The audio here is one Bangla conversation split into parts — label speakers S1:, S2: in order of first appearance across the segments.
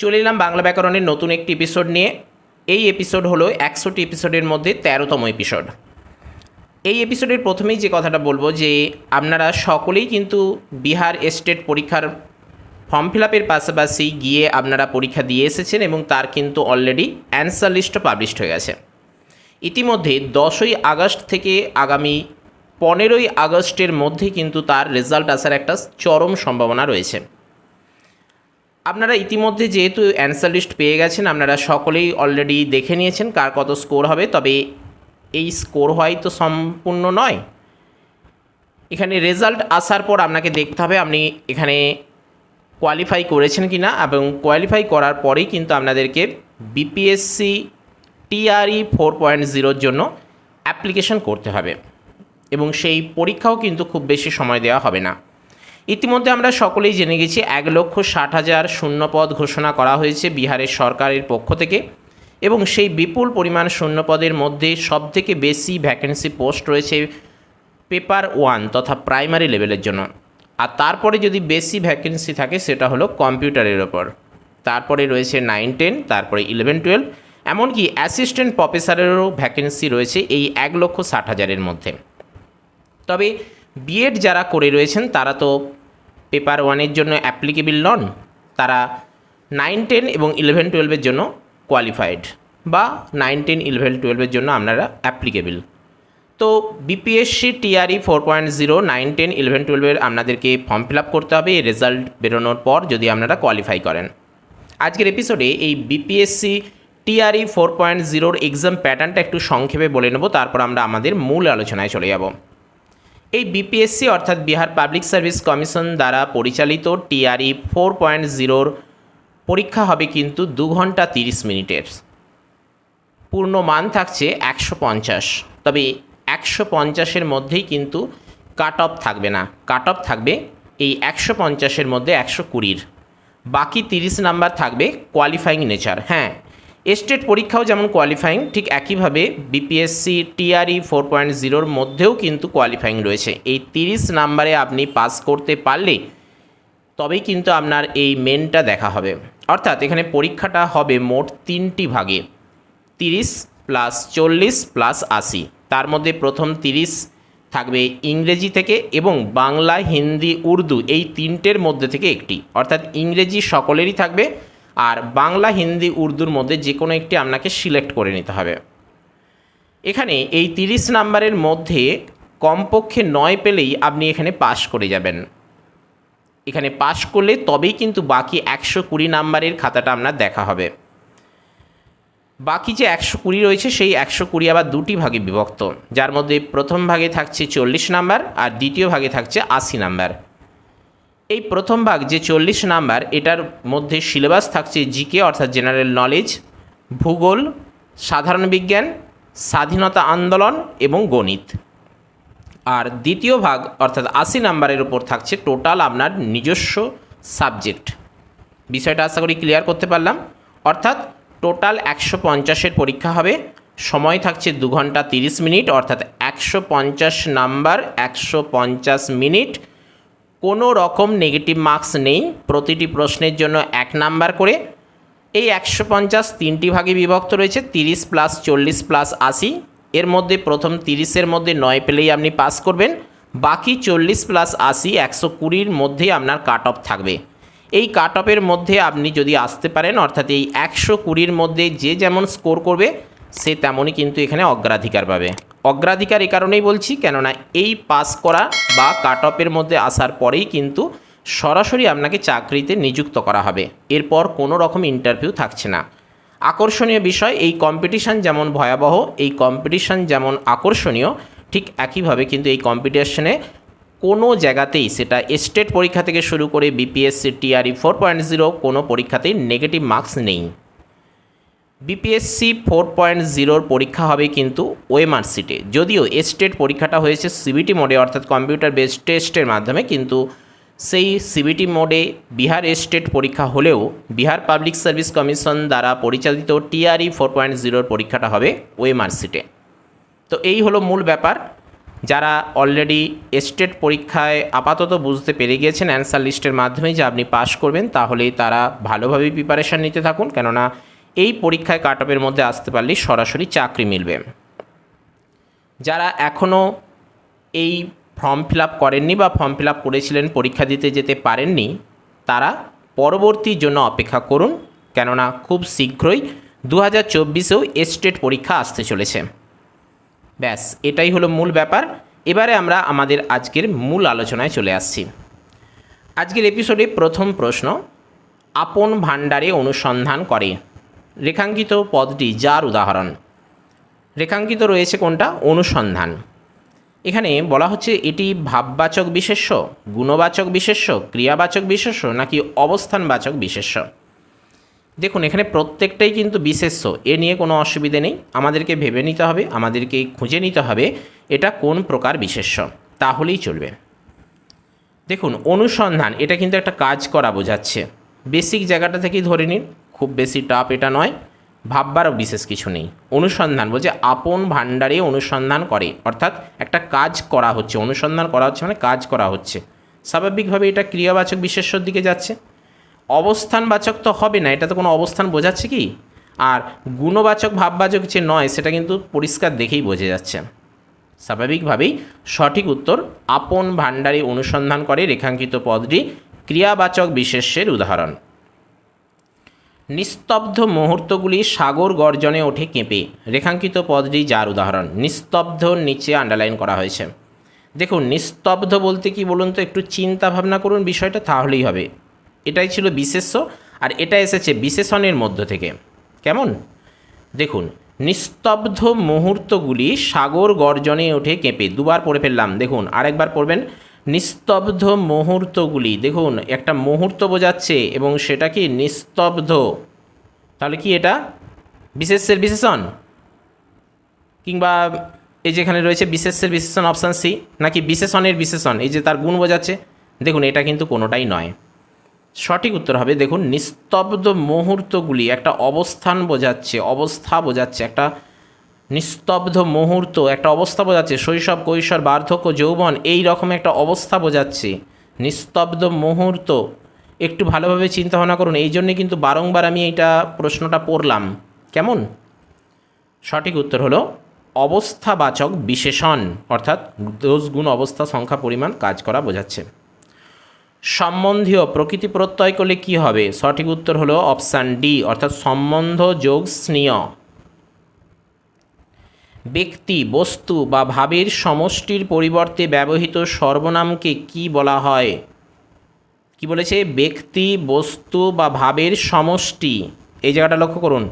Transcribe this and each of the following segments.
S1: চলে এলাম বাংলা ব্যাকরণের নতুন একটি এপিসোড নিয়ে। এই এপিসোড হলো 100টি এপিসোডের মধ্যে 13তম এপিসোড। এই এপিসোডের প্রথমেই যে কথাটা বলবো যে আপনারা সকলেই কিন্তু বিহার স্টেট পরীক্ষার ফর্ম ফিল আপের পাশাপাশি গিয়ে আপনারা পরীক্ষা দিয়ে এসেছেন এবং তার কিন্তু অলরেডি অ্যান্সার লিস্টও পাবলিশড হয়ে গেছে। ইতিমধ্যে 10ই আগস্ট থেকে আগামী 15ই আগস্টের মধ্যে কিন্তু তার রেজাল্ট আসার একটা চরম সম্ভাবনা রয়েছে। আপনারা ইতিমধ্যে যেহেতু অ্যান্সার লিস্ট পেয়ে গেছেন, আপনারা সকলেই অলরেডি দেখে নিয়েছেন কার কত স্কোর হবে। তবে এই স্কোর হওয়াই তো সম্পূর্ণ নয়, এখানে রেজাল্ট আসার পর আপনাকে দেখতে হবে আপনি এখানে কোয়ালিফাই করেছেন কি না, এবং কোয়ালিফাই করার পরেই কিন্তু আপনাদেরকে বিপিএসসি টিআরই 4.0 জন্য অ্যাপ্লিকেশন করতে হবে এবং সেই পরীক্ষাও কিন্তু খুব বেশি সময় দেওয়া হবে না। ইতিমধ্যে আমরা সকলেই জেনে গেছি 1,60,000 শূন্যপদ ঘোষণা করা হয়েছে বিহারের সরকারের পক্ষ থেকে, এবং সেই বিপুল পরিমাণ শূন্যপদের মধ্যে সবথেকে বেশি ভ্যাকেন্সি পোস্ট রয়েছে পেপার 1 তথা প্রাইমারি লেভেলের জন্য। আর তারপরে যদি বেশি ভ্যাকেন্সি থাকে সেটা হলো কম্পিউটারের ওপর, তারপরে রয়েছে 9-10, তারপরে 11-12, এমনকি অ্যাসিস্ট্যান্ট প্রফেসরেরও ভ্যাকেন্সি রয়েছে এই 1,60,000-এর মধ্যে। তবে বিএড যারা করে রয়েছেন তারা তো পেপার 1-এর জন্য অ্যাপ্লিকেবল নন, তারা 9-10 এবং 11-12-এর জন্য কোয়ালিফাইড, বা 9-10, 11-12-এর জন্য আপনারা অ্যাপ্লিকেবল। তো বিপিএসসি টিআরই 4.0 9-10, 11-12-এর আপনাদেরকে ফর্ম ফিল আপ করতে হবে রেজাল্ট বেরোনোর পর, যদি আপনারা কোয়ালিফাই করেন। আজকের এপিসোডে এই বিপিএসসি টিআরই 4.0-র এক্সাম প্যাটার্নটা একটু সংক্ষেপে বলে নেব, তারপর আমরা আমাদের মূল আলোচনায় চলে যাব। এই বিপিএসসি অর্থাৎ বিহার পাবলিক সার্ভিস কমিশন দ্বারা পরিচালিত টিআরই 4.0-র পরীক্ষা হবে কিন্তু 2 ঘন্টা 30 মিনিটের। পূর্ণ মান থাকছে 150, তবে 150-এর মধ্যেই কিন্তু কাট অফ থাকবে না, কাট অফ থাকবে এই 150-এর মধ্যে 120-র, বাকি 30 নাম্বার থাকবে কোয়ালিফাইং নেচার। হ্যাঁ, স্টেট পরীক্ষাও যেমন কোয়ালিফাইং, ঠিক একইভাবে বিপিএসসি টিআরই 4.0-র মধ্যেও কিন্তু কোয়ালিফাইং রয়েছে। এই 30 নাম্বারে আপনি পাস করতে পারলে তবেই কিন্তু আপনার এই মেনটা দেখা হবে। অর্থাৎ এখানে পরীক্ষাটা হবে মোট 3টি ভাগে, 30 + 40 + 80। তার মধ্যে প্রথম 30 থাকবে ইংরেজি থেকে, এবং বাংলা, হিন্দি, উর্দু এই 3টের মধ্যে থেকে একটি, অর্থাৎ ইংরেজি সকলেরই থাকবে, আর বাংলা, হিন্দি, উর্দুর মধ্যে যে কোনো একটি আপনাকে সিলেক্ট করে নিতে হবে। এখানে এই 30 নাম্বারের মধ্যে কমপক্ষে 9 পেলেই আপনি এখানে পাস করে যাবেন। এখানে পাস করলে তবেই কিন্তু বাকি 120 নাম্বারের খাতাটা আপনার দেখা হবে। বাকি যে 120 রয়েছে সেই 120 আবার 2টি ভাগে বিভক্ত, যার মধ্যে প্রথম ভাগে থাকছে 40 নাম্বার আর দ্বিতীয় ভাগে থাকছে 80 নাম্বার। এই প্রথম ভাগ যে 40 নাম্বার, এটার মধ্যে সিলেবাস থাকছে জিকে অর্থাৎ জেনারেল নলেজ, ভূগোল, সাধারণ বিজ্ঞান, স্বাধীনতা আন্দোলন এবং গণিত। আর দ্বিতীয় ভাগ অর্থাৎ 80 নাম্বারের উপর থাকছে টোটাল আপনার নিজস্ব সাবজেক্ট। বিষয়টা আশা করি ক্লিয়ার করতে পারলাম। অর্থাৎ টোটাল 150-এর পরীক্ষা হবে, সময় থাকছে 2 ঘন্টা 30 মিনিট, অর্থাৎ 150 নাম্বার 150 মিনিট। কোনো রকম নেগেটিভ মার্কস নেই, প্রতিটি প্রশ্নের জন্য 1 নাম্বার করে। এই 150 3টি ভাগে বিভক্ত রয়েছে, 30 + 40 + 80। এর মধ্যে প্রথম 30-এর মধ্যে 9 পেলেই আপনি পাস করবেন, বাকি 40 + 80 120-র মধ্যেই আপনার কাট অফ থাকবে। এই কাট অফের মধ্যে আপনি যদি আসতে পারেন, অর্থাৎ এই 120-র মধ্যে যে যেমন স্কোর করবে সে তেমনই কিন্তু এখানে অগ্রাধিকার পাবে। অগ্রাধিকার এই কারণেই বলছি, কেননা এই পাস করা বা কাট অফের মধ্যে আসার পরেই কিন্তু সরাসরি আপনাকে চাকরিতে নিযুক্ত করা হবে, এরপর কোনো রকম ইন্টারভিউ থাকছে না। আকর্ষণীয় বিষয়, এই কম্পিটিশান যেমন ভয়াবহ, এই কম্পিটিশান যেমন আকর্ষণীয়, ঠিক একইভাবে কিন্তু এই কম্পিটিশানে কোনো জায়গাতেই, সেটা স্টেট পরীক্ষা থেকে শুরু করে বিপিএসসি টিআরই 4.0 কোনো পরীক্ষাতেই নেগেটিভ মার্কস নেই। বিপিএসসি 4.0-র পরীক্ষা হবে কিন্তু ওএমআর সিটে, যদিও স্টেট পরীক্ষাটা হয়েছে সিবিটি মোডে অর্থাৎ কম্পিউটার বেসড টেস্টের মাধ্যমে, কিন্তু সেই সিবিটি মোডে বিহার স্টেট পরীক্ষা হলেও বিহার পাবলিক সার্ভিস কমিশন দ্বারা পরিচালিত টিআরই 4.0-র পরীক্ষাটা হবে ওএমআর সিটে। তো এই হলো মূল ব্যাপার। যারা অলরেডি স্টেট পরীক্ষায় আপাতত বুঝতে পেরে গিয়েছেন অ্যান্সার লিস্টের মাধ্যমে যে আপনি পাশ করবেন, তাহলে তারা ভালোভাবে প্রিপারেশান নিতে থাকুন, কেননা এই পরীক্ষায় কাট অফের মধ্যে আসতে পারলেই সরাসরি চাকরি মিলবে। যারা এখনও এই ফর্ম ফিল আপ করেননি বা ফর্ম ফিল আপ করেছিলেন পরীক্ষা দিতে যেতে পারেননি, তারা পরবর্তীর জন্য অপেক্ষা করুন, কেননা খুব শীঘ্রই 2024-এও স্টেট পরীক্ষা আসতে চলেছে। ব্যাস, এটাই হলো মূল ব্যাপার। এবারে আমরা আমাদের আজকের মূল আলোচনায় চলে আসছি। আজকের এপিসোডে প্রথম প্রশ্ন, আপন ভাণ্ডারে অনুসন্ধান করে রেখাঙ্কিত পদটি যার উদাহরণ। রেখাঙ্কিত রয়েছে কোনটা? অনুসন্ধান। এখানে বলা হচ্ছে এটি ভাববাচক বিশেষ্য, গুণবাচক বিশেষ্য, ক্রিয়াবাচক বিশেষ্য নাকি অবস্থানবাচক বিশেষ্য। দেখুন, এখানে প্রত্যেকটাই কিন্তু বিশেষ্য, এ নিয়ে কোনো অসুবিধে নেই। আমাদেরকে ভেবে নিতে হবে, আমাদেরকে খুঁজে নিতে হবে এটা কোন প্রকার বিশেষ্য, তাহলেই চলবে। দেখুন, অনুসন্ধান এটা কিন্তু একটা কাজ করা বোঝাচ্ছে। বেসিক জায়গাটা থেকেই ধরে নিন, খুব বেশি টাফ এটা নয়, ভাববারও বিশেষ কিছু নেই। অনুসন্ধান বলছে আপন ভাণ্ডারে অনুসন্ধান করে, অর্থাৎ একটা কাজ করা হচ্ছে, অনুসন্ধান করা হচ্ছে মানে কাজ করা হচ্ছে। স্বাভাবিকভাবে এটা ক্রিয়াবাচক বিশেষ্যর দিকে যাচ্ছে। অবস্থানবাচক তো হবে না, এটা তো কোনো অবস্থান বোঝাচ্ছে কি। আর গুণবাচক ভাববাচক যে নয়, সেটা কিন্তু পরিষ্কার দেখেই বোঝা যাচ্ছে। স্বাভাবিকভাবেই সঠিক উত্তর আপন ভাণ্ডারে অনুসন্ধান করে রেখাঙ্কিত পদটি ক্রিয়াবাচক বিশেষ্যের উদাহরণ। নিস্তব্ধ মুহূর্তগুলি সাগর গর্জনে ওঠে কেঁপে রেখাঙ্কিত পদটি যার উদাহরণ। নিস্তব্ধ নিচে আন্ডারলাইন করা হয়েছে। দেখুন, নিস্তব্ধ বলতে কি বলুন তো, একটু চিন্তা ভাবনা করুন বিষয়টা, তাহলেই হবে। এটাই ছিল বিশেষ্য, আর এটা এসেছে বিশেষণের মধ্য থেকে। কেমন? দেখুন, নিস্তব্ধ মুহূর্তগুলি সাগর গর্জনে ওঠে কেঁপে, দুবার পড়ে ফেললাম। দেখুন, আরেকবার পড়বেন, নিস্তব্ধ মুহূর্তগুলি। দেখুন, একটা মুহূর্ত বোঝাচ্ছে এবং সেটা কি নিস্তব্ধ, তাহলে কি এটা বিশেষ্যের বিশেষণ, কিংবা এই যেখানে রয়েছে বিশেষ্যের বিশেষণ অপশান সি, নাকি বিশেষণের বিশেষণ, এই যে তার গুণ বোঝাচ্ছে। দেখুন, এটা কিন্তু কোনোটাই নয়। সঠিক উত্তর হবে, দেখুন, নিস্তব্ধ মুহূর্তগুলি একটা অবস্থান বোঝাচ্ছে, অবস্থা বোঝাচ্ছে। একটা নিস্তব্ধ মুহূর্ত একটা অবস্থা বোঝাচ্ছে, শৈশব, কৈশোর, বার্ধক্য, যৌবন, এই রকম একটা অবস্থা বোঝাচ্ছে। নিস্তব্ধ মুহূর্ত, একটু ভালোভাবে চিন্তা ভাবনা করুন। এই জন্যে কিন্তু বারংবার আমি এইটা প্রশ্নটা পড়লাম। কেমন? সঠিক উত্তর হলো অবস্থাবাচক বিশেষণ, অর্থাৎ দোষ, গুণ, অবস্থা, সংখ্যা, পরিমাণ, কাজ করা বোঝাচ্ছে। সম্বন্ধীয় প্রকৃতি প্রত্যয় করলে কি হবে? সঠিক উত্তর হলো অপশান ডি, অর্থাৎ সম্বন্ধ যোগ স্নেয়। ব্যক্তি, বস্তু বা ভাবের সমষ্টির পরিবর্তে ব্যবহৃত সর্বনামকে কি বলা হয়? কি বলেছে? ব্যক্তি, বস্তু বা ভাবের সমষ্টি। এই জায়গাটা লক্ষ্য করুন।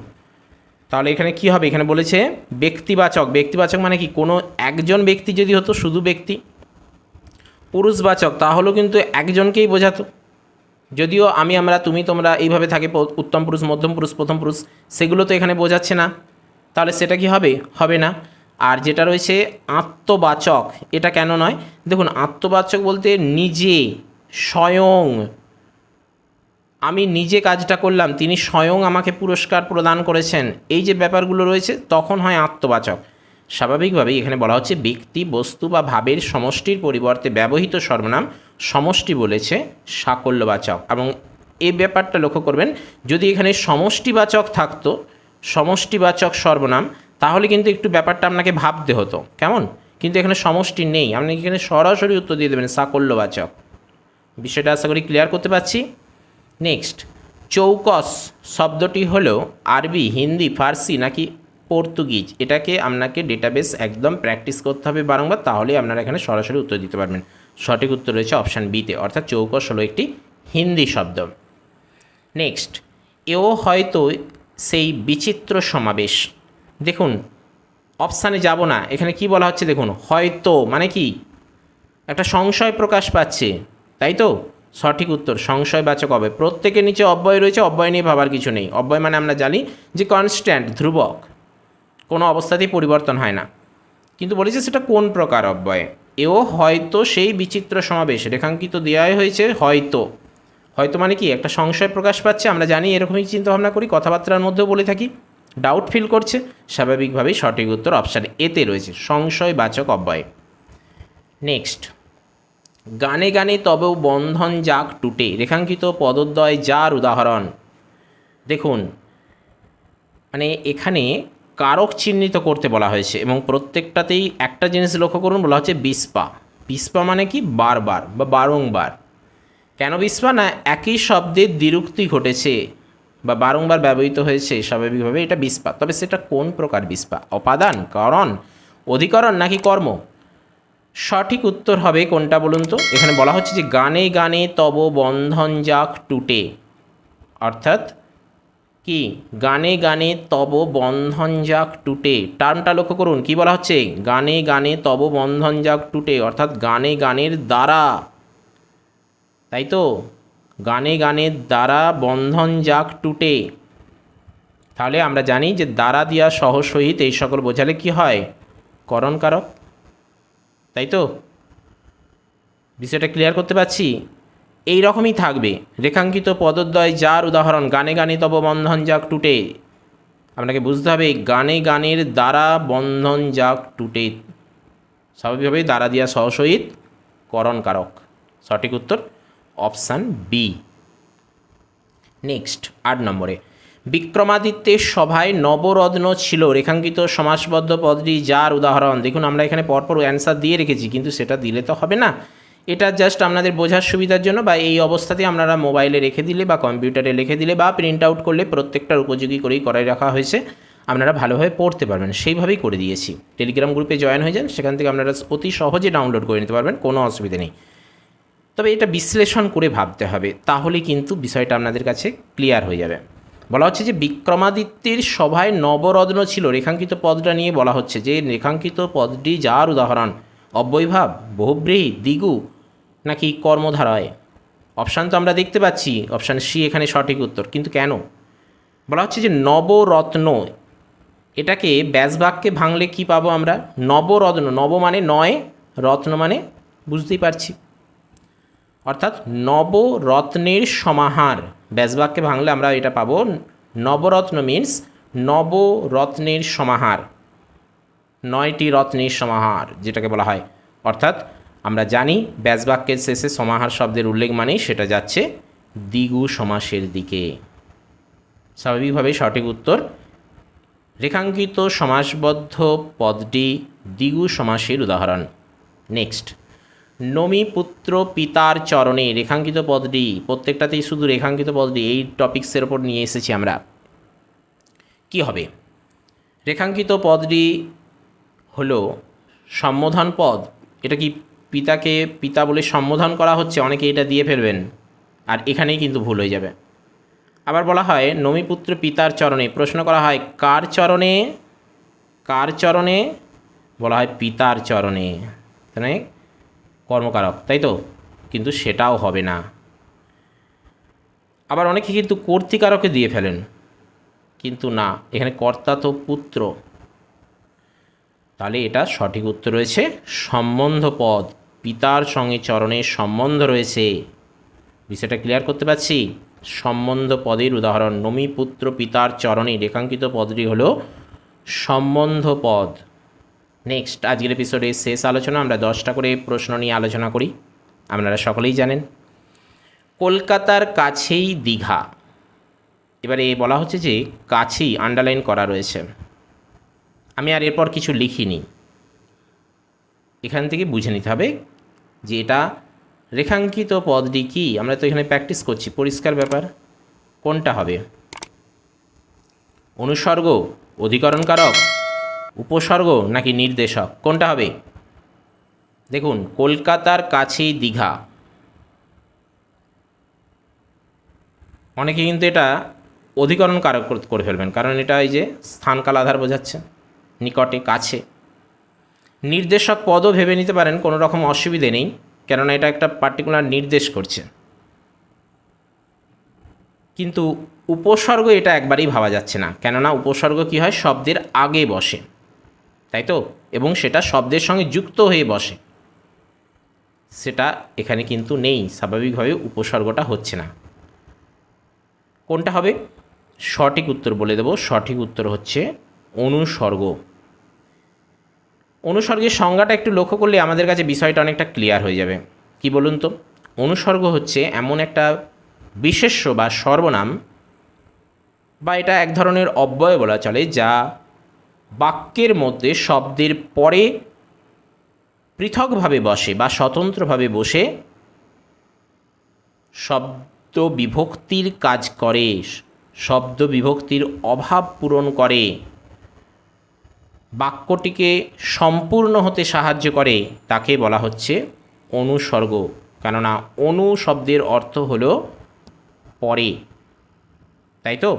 S1: তাহলে এখানে কি হবে? এখানে বলেছে ব্যক্তিবাচক। ব্যক্তিবাচক মানে কি? কোনো একজন ব্যক্তি যদি হতো, শুধু ব্যক্তি। পুরুষবাচক, তাহলেও কিন্তু একজনকেই বোঝাতো। যদিও আমি, আমরা, তুমি, তোমরা এইভাবে থাকে, উত্তম পুরুষ, মধ্যম পুরুষ, প্রথম পুরুষ, সেগুলো তো এখানে বোঝাচ্ছে না। তাহলে সেটা কি হবে? হবে না। আর যেটা রয়েছে আত্মবাচক, এটা কেন নয়? দেখুন, আত্মবাচক বলতে নিজে, স্বয়ং, আমি নিজে কাজটা করলাম, তিনি স্বয়ং আমাকে পুরস্কার প্রদান করেছেন, এই যে ব্যাপারগুলো রয়েছে, তখন হয় আত্মবাচক। স্বাভাবিকভাবেই এখানে বলা হচ্ছে ব্যক্তি, বস্তু বা ভাবের সমষ্টির পরিবর্তে ব্যবহৃত সর্বনাম সমষ্টি বলেছে সাকল্যবাচক। এবং এই ব্যাপারটা লক্ষ্য করবেন, যদি এখানে সমষ্টিবাচক থাকতো, সমষ্টিবাচক সর্বনাম, তাহলে কিন্তু একটু ব্যাপারটা আপনাকে ভাবতে হতো। কেমন? কিন্তু এখানে সমষ্টি নেই, আপনি এখানে সরাসরি উত্তর দিয়ে দেবেন সাকল্যবাচক। বিষয়টা আশা করি ক্লিয়ার করতে পারছি। নেক্সট, চৌকস শব্দটি হলো আরবি, হিন্দি, ফার্সি নাকি পর্তুগিজ? এটাকে আপনাকে ডেটাবেস একদম প্র্যাকটিস করতে হবে বারংবার, তাহলে আপনারা এখানে সরাসরি উত্তর দিতে পারবেন। সঠিক উত্তর রয়েছে অপশান বিতে, অর্থাৎ চৌকস হলো একটি হিন্দি শব্দ। নেক্সট, এও হয়তো সেই বিচিত্র সমাবেশ। দেখুন, অপশানে যাব না, এখানে কি বলা হচ্ছে দেখুন, হয়তো মানে কি? একটা সংশয় প্রকাশ পাচ্ছে, তাই তো? সঠিক উত্তর সংশয়বাচক হবে। প্রত্যেকের নিচে অব্যয় রয়েছে, অব্যয় নিয়ে ভাবার কিছু নেই। অব্যয় মানে আমরা জানি যে কনস্ট্যান্ট, ধ্রুবক, কোনো অবস্থাতেই পরিবর্তন হয় না। কিন্তু বলেছে সেটা কোন প্রকার অব্যয়। এও হয়তো সেই বিচিত্র সমাবেশ, রেখাঙ্কিত দেওয়াই হয়েছে হয়তো। হয়তো মানে কি? একটা সংশয় প্রকাশ পাচ্ছে, আমরা জানি, এরকমই চিন্তাভাবনা করি, কথাবার্তার মধ্যেও বলে থাকি, ডাউট ফিল করছে, স্বাভাবিকভাবেই সঠিক উত্তর অপশান এতে রয়েছে সংশয়বাচক অব্যয়। নেক্সট, গানে গানে তবেও বন্ধন যাক টুটে, রেখাঙ্কিত পদদ্বয় যার উদাহরণ। দেখুন, মানে এখানে কারক চিহ্নিত করতে বলা হয়েছে এবং প্রত্যেকটাতেই একটা জিনিস লক্ষ্য করুন, বলা হচ্ছে বিস্পা। বিস্পা মানে কি? বারবার বা বারংবার। কেন বিস্পা? না একই শব্দের দ্বিরুক্তি ঘটেছে বা বারংবার ব্যবহৃত হয়েছে, স্বাভাবিকভাবে এটা বিস্পা। তবে সেটা কোন প্রকার বিস্পা? অপাদান, কারণ, অধিকরণ নাকি কর্ম? সঠিক উত্তর হবে কোনটা বলুন তো? এখানে বলা হচ্ছে যে গানে গানে তব বন্ধন যাক টুটে, অর্থাৎ কি? গানে গানে তব বন্ধন যাক টুটে। টার্মটা লক্ষ্য করুন, কি বলা হচ্ছে? গানে গানে তব বন্ধন যাক টুটে, অর্থাৎ গানে গানের দ্বারা, তাই তো? গানে গানের দ্বারা বন্ধন যাক টুটে। তাহলে আমরা জানি যে দ্বারা দিয়া সহ সহিত এই সকল বোঝালে কি হয়? করণ কারক, তাই তো? বিষয়টা ক্লিয়ার করতে পারছি? এই রকমই থাকবে। রেখাঙ্কিত পদদ্বয় যার উদাহরণ, গানে গানে তব বন্ধন যাক টুটে। আপনাকে বুঝতে হবে গানে গানের দ্বারা বন্ধন যাক টুটে, স্বাভাবিকভাবেই দ্বারা দিয়া সহসহিত করণ কারক। সঠিক উত্তর অপশান বি। নেক্সট 8 নম্বরে, বিক্রমাদিত্যের সভায় নবরত্ন ছিল, রেখাঙ্কিত সমাসবদ্ধ পদটি যার উদাহরণ। দেখুন, আমরা এখানে পরপর অ্যান্সার দিয়ে রেখেছি, কিন্তু সেটা দিলে তো হবে না। এটা জাস্ট আপনাদের বোঝার সুবিধার জন্য, বা এই অবস্থাতে আপনারা মোবাইলে রেখে দিলে বা কম্পিউটারে লিখে দিলে বা প্রিন্ট আউট করলে প্রত্যেকটার উপযোগী করেই করাই রাখা হয়েছে, আপনারা ভালোভাবে পড়তে পারবেন, সেইভাবেই করে দিয়েছি। টেলিগ্রাম গ্রুপে জয়েন হয়ে যান, সেখান থেকে আপনারা অতি সহজে ডাউনলোড করে নিতে পারবেন, কোনো অসুবিধা নেই। তবে এটা বিশ্লেষণ করে ভাবতে হবে, তাহলে কিন্তু বিষয়টা আপনাদের কাছে ক্লিয়ার হয়ে যাবে। বলা হচ্ছে যে বিক্রমাদিত্যের সভায় নবরত্ন ছিল, রেখাঙ্কিত পদটা নিয়ে বলা হচ্ছে যে রেখাঙ্কিত পদটি যার উদাহরণ, অব্যয়ভাব, বহুব্রীহি, দ্বিগু নাকি কর্মধারয়? অপশান তো আমরা দেখতে পাচ্ছি, অপশান সি এখানে সঠিক উত্তর। কিন্তু কেন বলা হচ্ছে যে নবরত্ন? এটাকে ব্যাসবাক্যে ভাঙলে কি পাবো আমরা? নবরত্ন, নব মানে নয়, রত্ন মানে বুঝতেই পারছি, অর্থাৎ নবরত্নের সমাহার। ব্যাসবাক্যে ভাঙলে আমরা এটা পাবো, নবরত্ন মিন্স নবরত্নের সমাহার, 9টি রত্নের সমাহার যেটাকে বলা হয়। অর্থাৎ আমরা জানি ব্যাসবাক্যের শেষে সমাহার শব্দের উল্লেখ মানেই সেটা যাচ্ছে দ্বিগু সমাসের দিকে। স্বাভাবিকভাবেই সঠিক উত্তর রেখাঙ্কিত সমাসবদ্ধ পদটি দ্বিগু সমাসের উদাহরণ। নেক্সট, নমি পুত্র পিতার চরণে, রেখাঙ্কিত পদটি, প্রত্যেকটাতেই শুধু রেখাঙ্কিত পদটি, এই টপিক্সের ওপর নিয়ে এসেছি আমরা। কি হবে? রেখাঙ্কিত পদটি হলো সম্বোধন পদ। এটা কি পিতাকে পিতা বলে সম্বোধন করা হচ্ছে? অনেকে এটা দিয়ে ফেলবেন, আর এখানেই কিন্তু ভুল হয়ে যাবে। আবার বলা হয় নমিপুত্র পিতার চরণে, প্রশ্ন করা হয় কার চরণে? কার চরণে? বলা হয় পিতার চরণে, মানে কর্মকারক, তাই তো? কিন্তু সেটাও হবে না। আবার অনেকে কিন্তু কর্তৃকারকে দিয়ে ফেলেন, কিন্তু না, এখানে কর্তা তো পুত্র। তাহলে এটা সঠিক উত্তর রয়েছে সম্বন্ধ পদ, পিতার সঙ্গে চরণের সম্বন্ধ রয়েছে। বিষয়টা ক্লিয়ার করতে পারছি? সম্বন্ধ পদের উদাহরণ নমি পুত্র পিতার চরণে, রেখাঙ্কিত পদটি হলো সম্বন্ধ পদ। নেক্সট, আজকের এপিসোডে শেষ আলোচনা, আমরা 10টা করে প্রশ্ন নিয়ে আলোচনা করি। আপনারা সকলেই জানেন কলকাতার কাছেই দীঘা। এবারে বলা হচ্ছে যে কাছেই আন্ডারলাইন করা রয়েছে, আমি আর এরপর কিছু লিখিনি, এখান থেকে বুঝে নিতে হবে যে এটা রেখাঙ্কিত পদটি কি। আমরা তো এখানে প্র্যাকটিস করছি, পরিষ্কার ব্যাপার। কোনটা হবে? অনুসর্গ, অধিকরণ কারক, উপসর্গ নাকি নির্দেশক? কোনটা হবে? দেখুন, কলকাতার কাছেই দীঘা, অনেকে কিন্তু এটা অধিকরণ কারক করে ফেলবেন, কারণ এটা এই যে স্থানকাল আধার বোঝাচ্ছে, নিকটে, কাছে। নির্দেশক পদও ভেবে নিতে পারেন, কোনো রকম অসুবিধে নেই, কেননা এটা একটা পার্টিকুলার নির্দেশ করছে। কিন্তু উপসর্গ এটা একবারেই ভাবা যাচ্ছে না, কেননা উপসর্গ কী হয়? শব্দের আগে বসে, তাই তো? এবং সেটা শব্দের সঙ্গে যুক্ত হয়ে বসে, সেটা এখানে কিন্তু নেই, স্বাভাবিকভাবে উপসর্গটা হচ্ছে না। কোনটা হবে? সঠিক উত্তর বলে দেব, সঠিক উত্তর হচ্ছে অনুসর্গ। অনুসর্গের সংজ্ঞাটা একটু লক্ষ্য করলে আমাদের কাছে বিষয়টা অনেকটা ক্লিয়ার হয়ে যাবে। কি বলুন তো? অনুসর্গ হচ্ছে এমন একটা বিশেষ্য বা সর্বনাম, বা এটা এক ধরনের অব্যয় বলা চলে, যা বাক্যের মধ্যে শব্দের পরে পৃথকভাবে বসে বা স্বতন্ত্রভাবে বসে শব্দ বিভক্তির কাজ করে, শব্দ বিভক্তির অভাব পূরণ করে, বাক্যটিকে সম্পূর্ণ হতে সাহায্য করে, তাকে বলা হচ্ছে অনুসর্গ। কেননা অনু শব্দের অর্থ হলো পরে, তাই তো?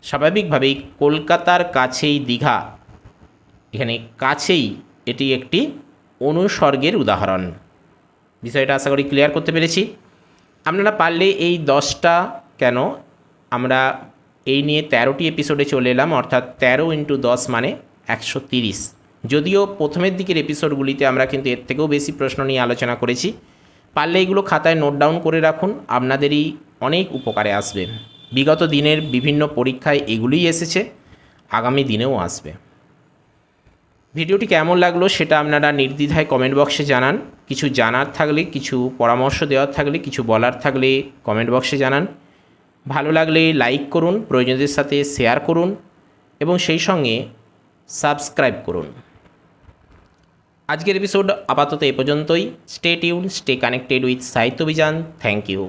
S1: স্বাভাবিকভাবেই কলকাতার কাছেই দীঘা, এখানে কাছেই এটি একটি অনুসর্গের উদাহরণ। বিষয়টা আশা করি ক্লিয়ার করতে পেরেছি। আপনারা পারলে এই 10টা কেন, আমরা এই নিয়ে 13টি এপিসোডে চলে এলাম, অর্থাৎ 13 × 10 মানে 130। যদিও প্রথমের দিকের এপিসোডগুলিতে আমরা কিন্তু এর থেকেও বেশি প্রশ্ন নিয়ে আলোচনা করেছি। পারলে এগুলো খাতায় নোট ডাউন করে রাখুন, আপনাদেরই অনেক উপকারে আসবে। বিগত দিনের বিভিন্ন পরীক্ষায় এগুলিই এসেছে, আগামী দিনেও আসবে। ভিডিওটি কেমন লাগলো সেটা আপনারা নির্দ্বিধায় কমেন্ট বক্সে জানান। কিছু জানার থাকলে, কিছু পরামর্শ দেওয়ার থাকলে, কিছু বলার থাকলে কমেন্ট বক্সে জানান। ভালো লাগলে লাইক করুন, প্রয়োজনদের সাথে শেয়ার করুন এবং সেই সঙ্গে সাবস্ক্রাইব করুন। আজকের এপিসোড আপাতত এ পর্যন্তই। Stay tune, stay connected with Sahitya Abhijan. Thank you.